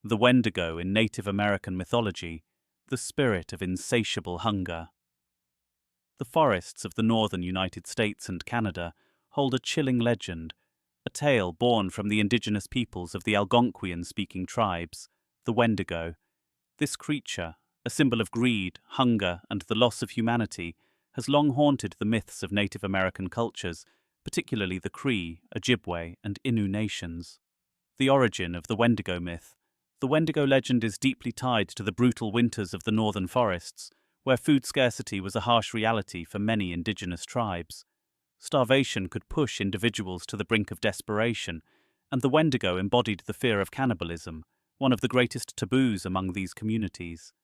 The Wendigo in Native American mythology, the spirit of insatiable hunger. The forests of the northern United States and Canada hold a chilling legend, a tale born from the indigenous peoples of the Algonquin-speaking tribes, the Wendigo. This creature, a symbol of greed, hunger, and the loss of humanity, has long haunted the myths of Native American cultures, particularly the Cree, Ojibwe, and Innu nations. The origin of the Wendigo myth. The Wendigo legend is deeply tied to the brutal winters of the northern forests, where food scarcity was a harsh reality for many indigenous tribes. Starvation could push individuals to the brink of desperation, and the Wendigo embodied the fear of cannibalism, one of the greatest taboos among these communities.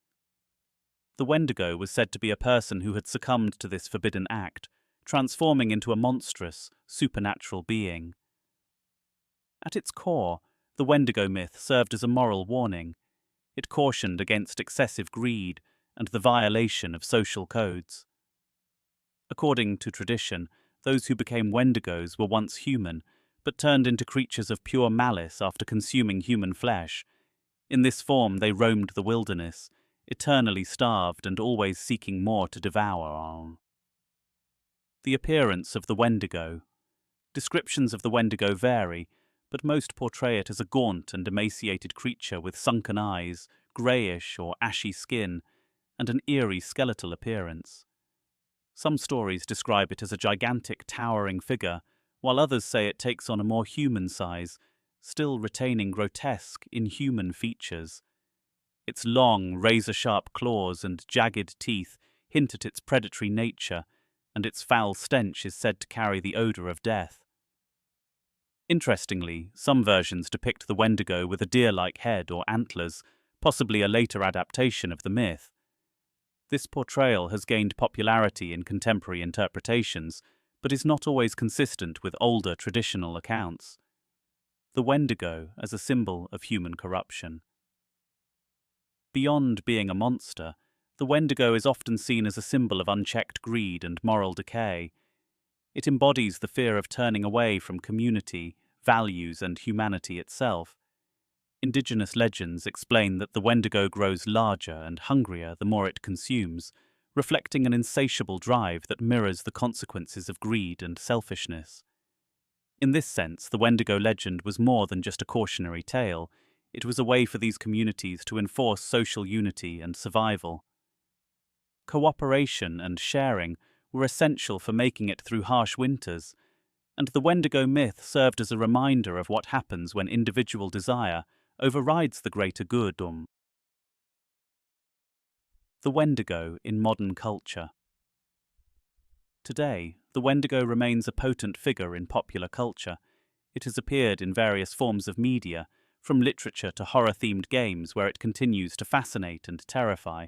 The Wendigo was said to be a person who had succumbed to this forbidden act, transforming into a monstrous, supernatural being. At its core, the Wendigo myth served as a moral warning. It cautioned against excessive greed and the violation of social codes. According to tradition, those who became Wendigos were once human, but turned into creatures of pure malice after consuming human flesh. In this form they roamed the wilderness, eternally starved and always seeking more to devour. The appearance of the Wendigo. Descriptions of the Wendigo vary, but most portray it as a gaunt and emaciated creature with sunken eyes, greyish or ashy skin, and an eerie skeletal appearance. Some stories describe it as a gigantic, towering figure, while others say it takes on a more human size, still retaining grotesque, inhuman features. Its long, razor-sharp claws and jagged teeth hint at its predatory nature, and its foul stench is said to carry the odour of death. Interestingly, some versions depict the Wendigo with a deer-like head or antlers, possibly a later adaptation of the myth. This portrayal has gained popularity in contemporary interpretations, but is not always consistent with older traditional accounts. The Wendigo as a symbol of human corruption. Beyond being a monster, the Wendigo is often seen as a symbol of unchecked greed and moral decay. It embodies the fear of turning away from community, values, and humanity itself. Indigenous legends explain that the Wendigo grows larger and hungrier the more it consumes, reflecting an insatiable drive that mirrors the consequences of greed and selfishness. In this sense, the Wendigo legend was more than just a cautionary tale. It was a way for these communities to enforce social unity and survival. Cooperation and sharing were essential for making it through harsh winters, and the Wendigo myth served as a reminder of what happens when individual desire overrides the greater good. The Wendigo in modern culture. Today, the Wendigo remains a potent figure in popular culture. It has appeared in various forms of media, from literature to horror-themed games, where it continues to fascinate and terrify.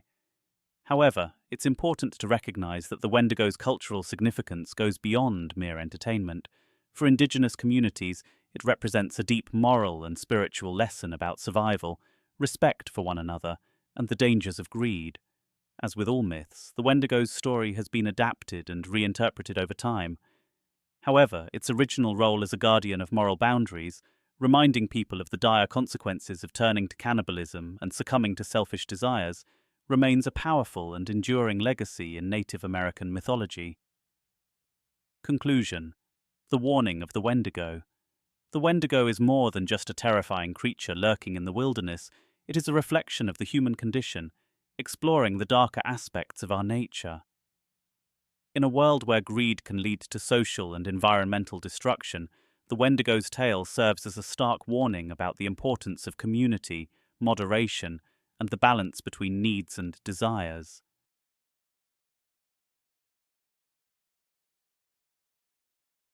However, it's important to recognize that the Wendigo's cultural significance goes beyond mere entertainment. For Indigenous communities, it represents a deep moral and spiritual lesson about survival, respect for one another, and the dangers of greed. As with all myths, the Wendigo's story has been adapted and reinterpreted over time. However, its original role as a guardian of moral boundaries, reminding people of the dire consequences of turning to cannibalism and succumbing to selfish desires, remains a powerful and enduring legacy in Native American mythology. Conclusion. The warning of the Wendigo. The Wendigo is more than just a terrifying creature lurking in the wilderness. It is a reflection of the human condition, exploring the darker aspects of our nature. In a world where greed can lead to social and environmental destruction, the Wendigo's tale serves as a stark warning about the importance of community, moderation, and the balance between needs and desires.